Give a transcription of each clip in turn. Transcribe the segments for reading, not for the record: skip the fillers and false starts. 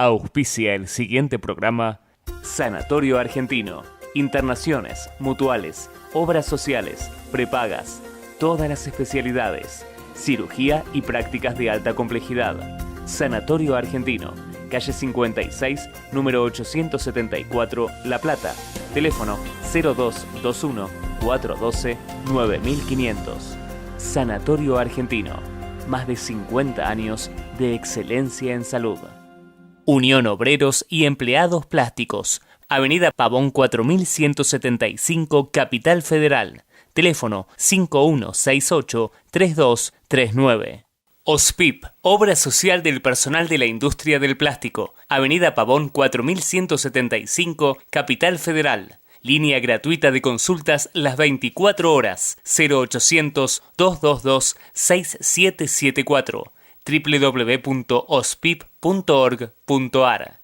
Auspicia el siguiente programa Sanatorio Argentino. Internaciones, mutuales, obras sociales, prepagas, todas las especialidades, cirugía y prácticas de alta complejidad. Sanatorio Argentino, calle 56, número 874, La Plata. Teléfono 0221 412 9500. Sanatorio Argentino, más de 50 años de excelencia en salud. Unión Obreros y Empleados Plásticos, Avenida Pavón 4175, Capital Federal. Teléfono 5168-3239. OSPIP, Obra Social del Personal de la Industria del Plástico, Avenida Pavón 4175, Capital Federal. Línea gratuita de consultas las 24 horas, 0800-222-6774, www.ospip.org.ar.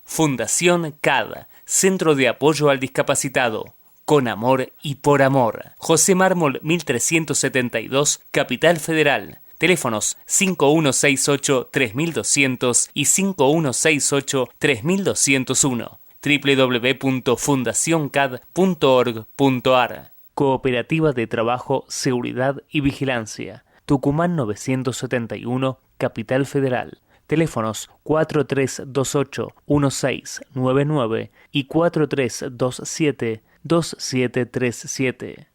Fundación CAD, Centro de Apoyo al Discapacitado, con amor y por amor. José Mármol 1372, Capital Federal. Teléfonos 5168-3200 y 5168-3201. www.fundacioncad.org.ar. Cooperativa de Trabajo, Seguridad y Vigilancia, Tucumán 971, Capital Federal. Teléfonos 4328-1699 y 4327-2737.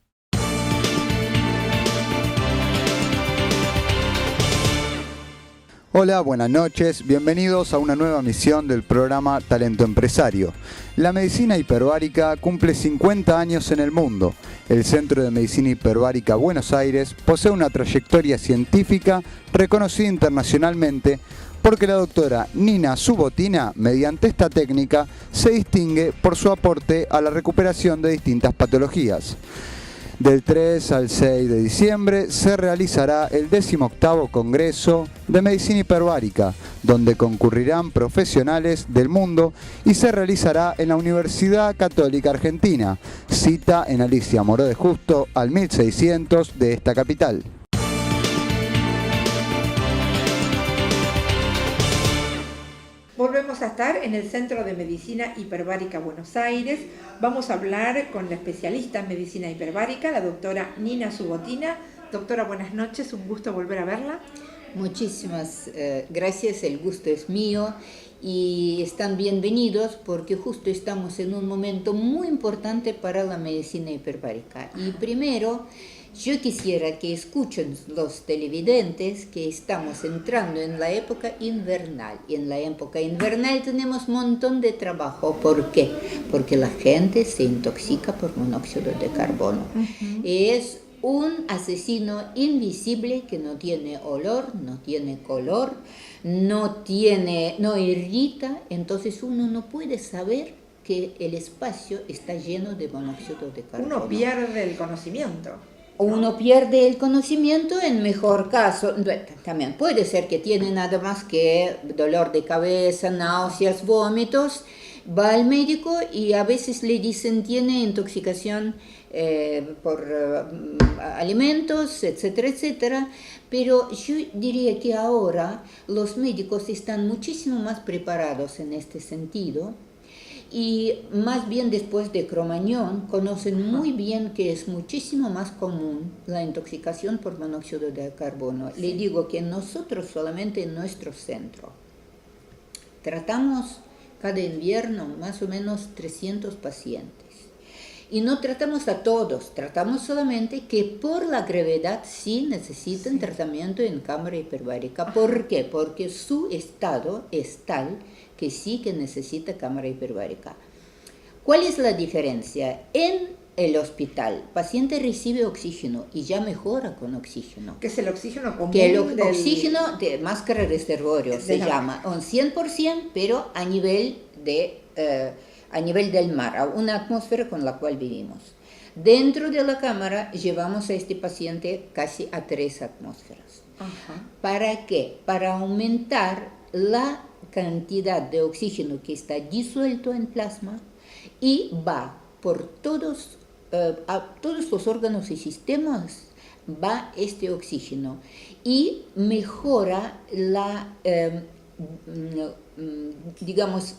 Hola, buenas noches, bienvenidos a una nueva emisión del programa Talento Empresario. La medicina hiperbárica cumple 50 años en el mundo. El Centro de Medicina Hiperbárica Buenos Aires posee una trayectoria científica reconocida internacionalmente porque la doctora Nina Subotina, mediante esta técnica, se distingue por su aporte a la recuperación de distintas patologías. Del 3 al 6 de diciembre se realizará el 18º Congreso de Medicina Hiperbárica, donde concurrirán profesionales del mundo y se realizará en la Universidad Católica Argentina, cita en Alicia Moró de Justo al 1600 de esta capital. Volvemos a estar en el Centro de Medicina Hiperbárica Buenos Aires. Vamos a hablar con la especialista en medicina hiperbárica, la doctora Nina Subotina. Doctora, buenas noches, un gusto volver a verla. Muchísimas gracias, el gusto es mío y están bienvenidos porque justo estamos en un momento muy importante para la medicina hiperbárica. Y primero, yo quisiera que escuchen los televidentes que estamos entrando en la época invernal. Y en la época invernal tenemos un montón de trabajo. ¿Por qué? Porque la gente se intoxica por monóxido de carbono. Es un asesino invisible que no tiene olor, no tiene color, no irrita. Entonces uno no puede saber que el espacio está lleno de monóxido de carbono. Uno pierde el conocimiento. Uno pierde el conocimiento, en mejor caso, también puede ser que tiene nada más que dolor de cabeza, náuseas, vómitos, va al médico y a veces le dicen tiene intoxicación por alimentos, etcétera, etcétera, pero yo diría que ahora los médicos están muchísimo más preparados en este sentido. Y más bien después de Cromañón conocen muy bien que es muchísimo más común la intoxicación por monóxido de carbono. Le digo que nosotros solamente en nuestro centro tratamos cada invierno más o menos 300 pacientes. Y no tratamos a todos, tratamos solamente que por la gravedad sí necesitan tratamiento en cámara hiperbárica. ¿Por qué? Porque su estado es tal que sí que necesita cámara hiperbárica. ¿Cuál es la diferencia? En el hospital, el paciente recibe oxígeno y ya mejora con oxígeno. ¿Qué es el oxígeno común? Que el oxígeno de máscara reservorio se llama un 100%, pero a nivel del mar, a una atmósfera con la cual vivimos. Dentro de la cámara llevamos a este paciente casi a 3 atmósferas. ¿Para qué? Para aumentar la cantidad de oxígeno que está disuelto en plasma y va por a todos los órganos y sistemas, va este oxígeno y mejora digamos,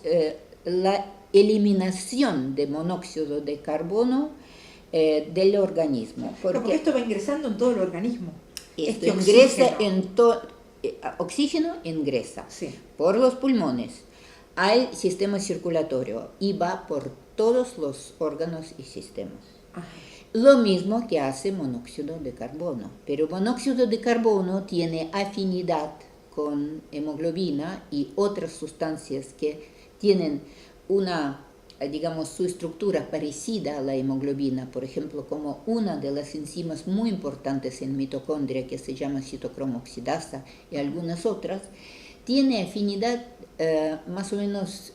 la eliminación de monóxido de carbono del organismo. Porque esto va ingresando en todo el organismo. Esto ingresa en todo, oxígeno ingresa por los pulmones al sistema circulatorio y va por todos los órganos y sistemas. Ajá. Lo mismo que hace monóxido de carbono, pero monóxido de carbono tiene afinidad con hemoglobina y otras sustancias que tienen una, digamos, su estructura parecida a la hemoglobina, por ejemplo, como una de las enzimas muy importantes en mitocondria que se llama citocromo oxidasa y algunas otras, tiene afinidad más o menos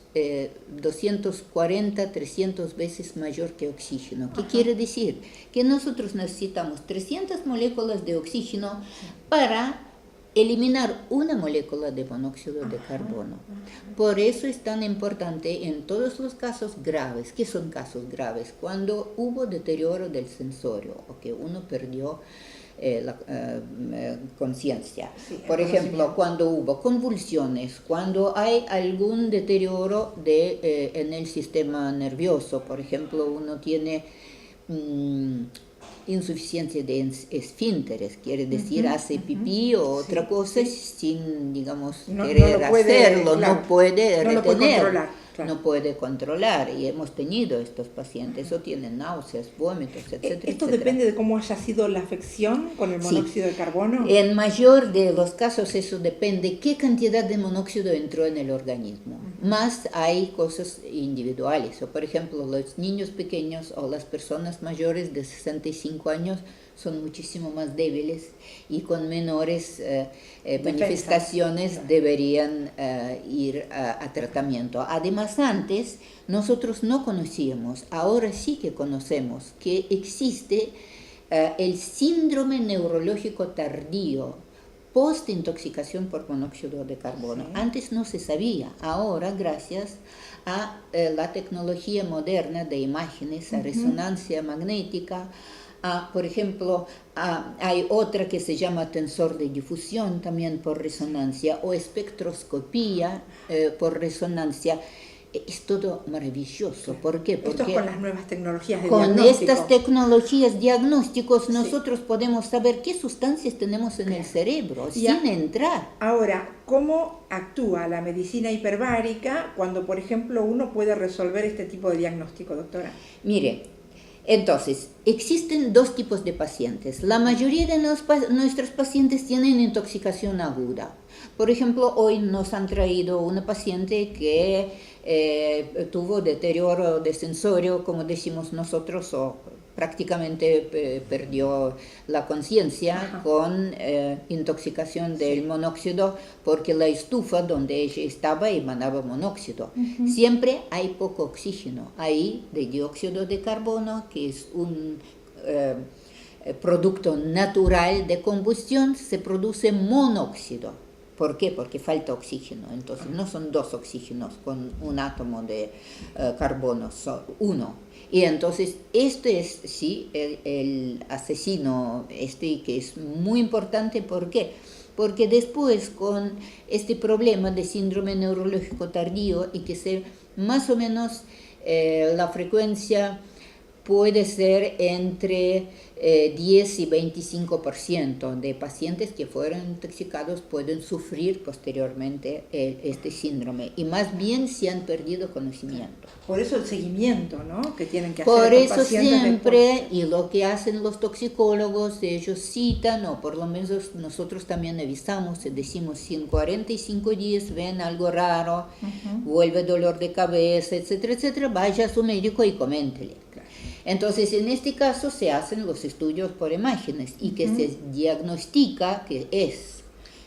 240, 300 veces mayor que oxígeno. ¿Qué quiere decir? Que nosotros necesitamos 300 moléculas de oxígeno para eliminar una molécula de monóxido de carbono. Por eso es tan importante en todos los casos graves. ¿Qué son casos graves? Cuando hubo deterioro del sensorio o que uno perdió la conciencia. Sí, por ejemplo, cuando hubo convulsiones, cuando hay algún deterioro en el sistema nervioso, por ejemplo, uno tiene insuficiencia de esfínteres, quiere decir, hace pipí o otra cosa sin, digamos, querer hacerlo, no puede retener. No puede controlar, y hemos tenido estos pacientes, o tienen náuseas, vómitos, etcétera. ¿Esto depende de cómo haya sido la afección con el monóxido de carbono? En mayor de los casos eso depende qué cantidad de monóxido entró en el organismo. Más hay cosas individuales, o por ejemplo los niños pequeños o las personas mayores de 65 años son muchísimo más débiles y con menores manifestaciones deberían ir a tratamiento. Además, antes nosotros no conocíamos, ahora sí que conocemos que existe el síndrome neurológico tardío post-intoxicación por monóxido de carbono. Sí. Antes no se sabía, ahora gracias a la tecnología moderna de imágenes, a resonancia magnética, por ejemplo, hay otra que se llama tensor de difusión también por resonancia o espectroscopía por resonancia. Es todo maravilloso. ¿Por qué? Porque esto es con las nuevas tecnologías de diagnóstico. Con estas tecnologías diagnósticos nosotros podemos saber qué sustancias tenemos en el cerebro sin entrar. Ahora, ¿cómo actúa la medicina hiperbárica cuando, por ejemplo, uno puede resolver este tipo de diagnóstico, doctora? Mire, entonces, existen dos tipos de pacientes. La mayoría de nuestros pacientes tienen intoxicación aguda. Por ejemplo, hoy nos han traído una paciente que tuvo deterioro de sensorio, como decimos nosotros, o prácticamente perdió la conciencia con intoxicación del monóxido, porque la estufa donde ella estaba emanaba monóxido. Siempre hay poco oxígeno ahí de dióxido de carbono, que es un producto natural de combustión, se produce monóxido. ¿Por qué? Porque falta oxígeno. Entonces no son dos oxígenos con un átomo de carbono, son uno. Y entonces este es el asesino, que es muy importante. ¿Por qué? Porque después con este problema de síndrome neurológico tardío y que más o menos la frecuencia puede ser entre 10 y 25% de pacientes que fueron intoxicados pueden sufrir posteriormente este síndrome, y más bien si han perdido conocimiento. Por eso el seguimiento, ¿no?, que tienen que hacer por los eso pacientes siempre después. Y lo que hacen los toxicólogos, ellos citan, o por lo menos nosotros también avisamos, decimos, si en 45 días ven algo raro, vuelve dolor de cabeza, etcétera, etcétera, vaya a su médico y coméntele. Entonces, en este caso se hacen los estudios por imágenes y que se diagnostica que es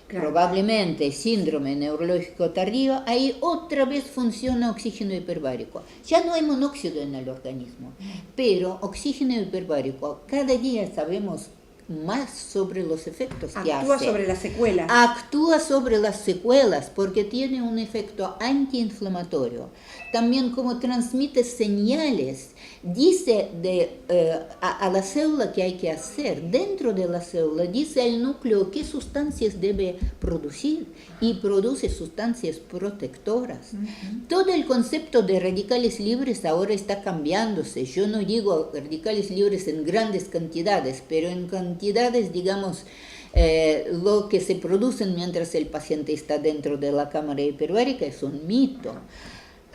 probablemente síndrome neurológico tardío. Ahí otra vez funciona oxígeno hiperbárico. Ya no hay monóxido en el organismo, pero oxígeno hiperbárico, cada día sabemos más sobre los efectos que hace. Actúa sobre las secuelas. Actúa sobre las secuelas porque tiene un efecto antiinflamatorio. También como transmite señales, dice a la célula qué hay que hacer. Dentro de la célula dice al núcleo qué sustancias debe producir y produce sustancias protectoras. Todo el concepto de radicales libres ahora está cambiándose. Yo no digo radicales libres en grandes cantidades, pero en cantidades, digamos, lo que se producen mientras el paciente está dentro de la cámara hiperbárica es un mito.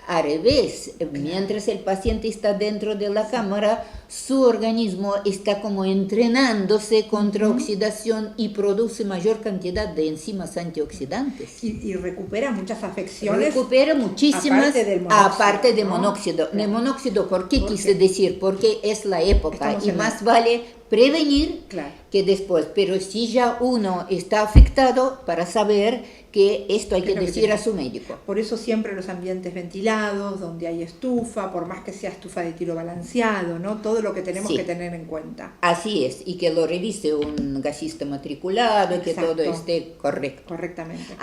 Al revés, mientras el paciente está dentro de la cámara, su organismo está como entrenándose contra oxidación y produce mayor cantidad de enzimas antioxidantes. Y recupera muchas afecciones. Recupera muchísimas, aparte de ¿no? monóxido. Claro. De monóxido, ¿por qué quise decir? Porque es la época Estamos y en más vale prevenir Claro. que después. Pero si ya uno está afectado, para saber que esto hay que decir a su médico. Por eso siempre los ambientes ventilados, donde hay estufa, por más que sea estufa de tiro balanceado, ¿no? Todo lo que tenemos Sí. que tener en cuenta. Así es, y que lo revise un gasista matriculado, que Exacto. todo esté correcto. Correctamente.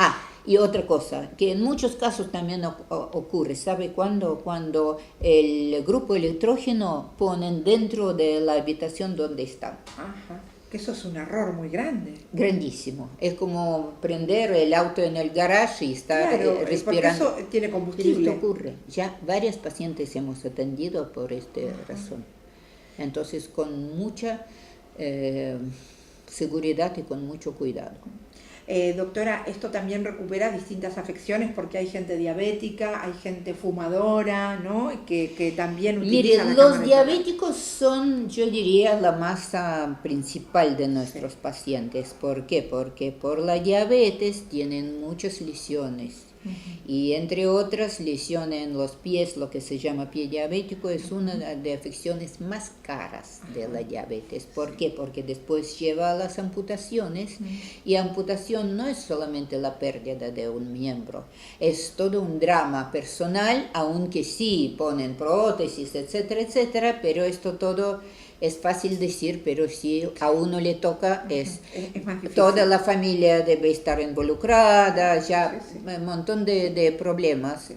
Y otra cosa, que en muchos casos también ocurre, ¿sabe cuándo? Cuando el grupo electrógeno ponen dentro de la habitación donde están. Ajá. Que eso es un error muy grande. Grandísimo. Es como prender el auto en el garage y estar Claro, respirando. porque eso tiene Pero combustible. esto ocurre. Ya varias pacientes hemos atendido por esta razón. Entonces, con mucha seguridad y con mucho cuidado. Doctora, esto también recupera distintas afecciones porque hay gente diabética, hay gente fumadora, ¿no? Que también utiliza Mire, la los cámara diabéticos son, yo diría, la masa principal de nuestros pacientes. ¿Por qué? Porque por la diabetes tienen muchas lesiones. Y entre otras, lesiones en los pies, lo que se llama pie diabético, es una de afecciones más caras de la diabetes. ¿Por qué? Porque después lleva a las amputaciones, y amputación no es solamente la pérdida de un miembro, es todo un drama personal, aunque sí ponen prótesis, etcétera, etcétera, pero esto todo es fácil decir, pero si a uno le toca, es más difícil. toda la familia debe estar involucrada, ya un montón de problemas.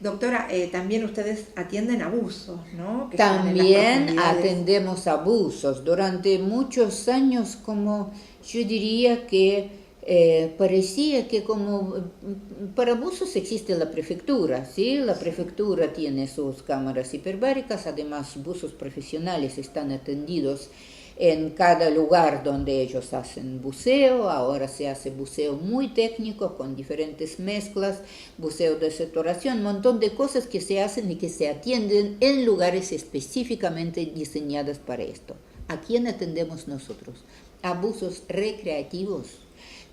Doctora, también ustedes atienden abusos, ¿no? Que están en las También profundidades. atendemos abusos. Durante muchos años, como yo diría que parecía que como para abusos existe la prefectura, ¿sí? La prefectura tiene sus cámaras hiperbáricas, además buzos profesionales están atendidos en cada lugar donde ellos hacen buceo. Ahora se hace buceo muy técnico con diferentes mezclas, buceo de saturación, un montón de cosas que se hacen y que se atienden en lugares específicamente diseñados para esto. ¿A quién atendemos nosotros? Abusos recreativos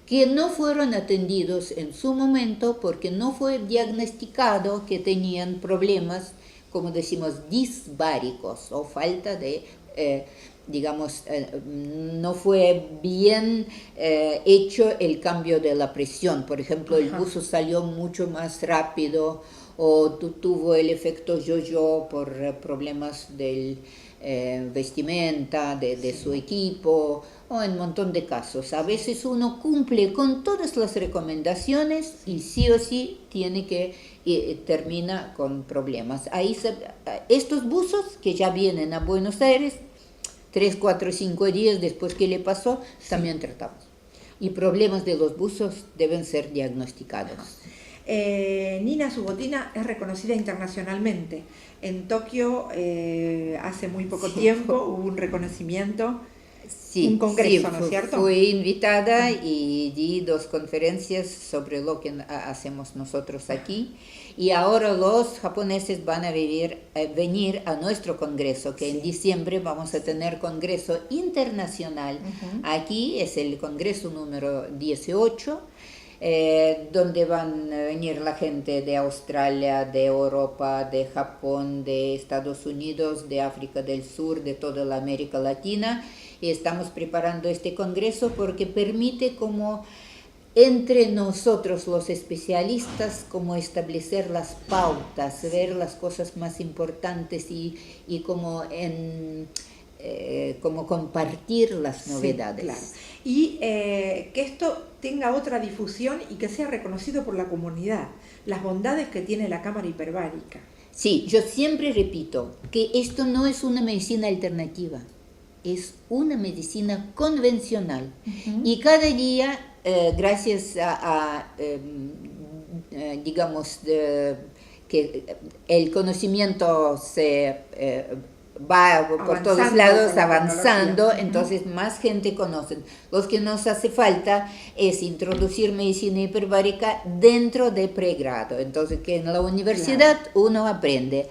que no fueron atendidos en su momento porque no fue diagnosticado que tenían problemas, como decimos, disbáricos o falta de, no fue bien hecho el cambio de la presión. Por ejemplo, el buzo salió mucho más rápido o tuvo el efecto yo-yo por problemas del vestimenta de su equipo, o en un montón de casos. A veces uno cumple con todas las recomendaciones y sí o sí tiene que termina con problemas. Estos buzos que ya vienen a Buenos Aires 3, 4, 5 días después que le pasó, también tratamos. Y problemas de los buzos deben ser diagnosticados. Nina Subotina es reconocida internacionalmente. En Tokio hace muy poco tiempo hubo un reconocimiento, un congreso, ¿no es cierto? Fui invitada y di 2 conferencias sobre lo que hacemos nosotros aquí. Y ahora los japoneses van a venir a nuestro congreso, que en diciembre vamos a tener congreso internacional. Aquí es el congreso número 18. Donde van a venir la gente de Australia, de Europa, de Japón, de Estados Unidos, de África del Sur, de toda la América Latina, y estamos preparando este congreso porque permite como entre nosotros los especialistas como establecer las pautas, ver las cosas más importantes y como como compartir las novedades. Sí, claro. Y que esto tenga otra difusión y que sea reconocido por la comunidad, las bondades que tiene la cámara hiperbárica. Sí, yo siempre repito que esto no es una medicina alternativa, es una medicina convencional. Y cada día, gracias digamos, que el conocimiento se va por todos lados avanzando, entonces más gente conoce. Lo que nos hace falta es introducir medicina hiperbárica dentro de pregrado, entonces que en la universidad uno aprende,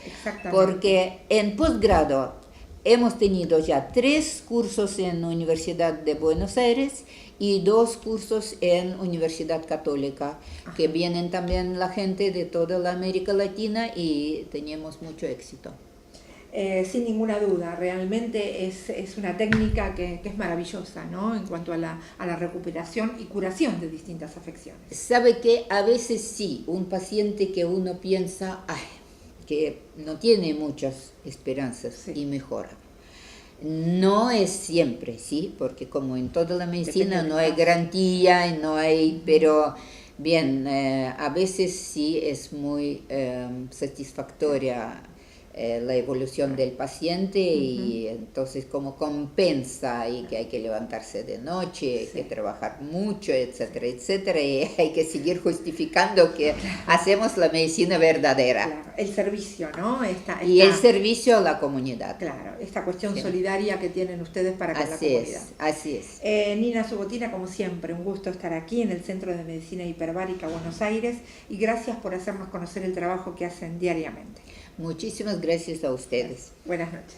porque en posgrado hemos tenido ya 3 cursos en la Universidad de Buenos Aires y 2 cursos en Universidad Católica, que vienen también la gente de toda la América Latina y tenemos mucho éxito. Sin ninguna duda, realmente es una técnica que es maravillosa, ¿no? En cuanto a la recuperación y curación de distintas afecciones. Sabe que a veces sí, un paciente que uno piensa que no tiene muchas esperanzas y mejora. No es siempre, ¿sí? Porque como en toda la medicina no hay garantía, no hay, pero bien, a veces sí es muy satisfactoria la evolución del paciente y entonces como compensa y que hay que levantarse de noche, hay que trabajar mucho, etcétera, etcétera, y hay que seguir justificando que hacemos la medicina verdadera. Claro, el servicio, ¿no? Y el servicio a la comunidad. Claro, esta cuestión solidaria que tienen ustedes para con la comunidad. Así es. Nina Subotina, como siempre, un gusto estar aquí en el Centro de Medicina Hiperbárica Buenos Aires y gracias por hacernos conocer el trabajo que hacen diariamente. Muchísimas gracias a ustedes. Buenas noches.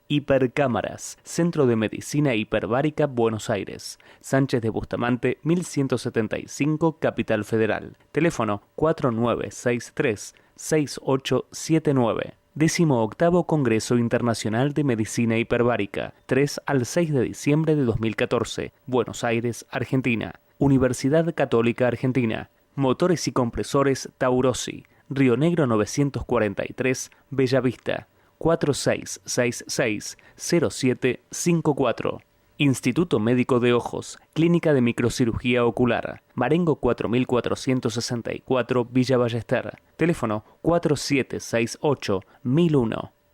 Hipercámaras, Centro de Medicina Hiperbárica Buenos Aires, Sánchez de Bustamante 1175, Capital Federal. Teléfono 4963-6879. 18º Congreso Internacional de Medicina Hiperbárica, 3 al 6 de diciembre de 2014, Buenos Aires, Argentina. Universidad Católica Argentina. Motores y compresores Taurosi. Río Negro 943, Bellavista. 4666-0754. Instituto Médico de Ojos, Clínica de Microcirugía Ocular, Marengo 4464, Villa Ballester. Teléfono 4768-1001.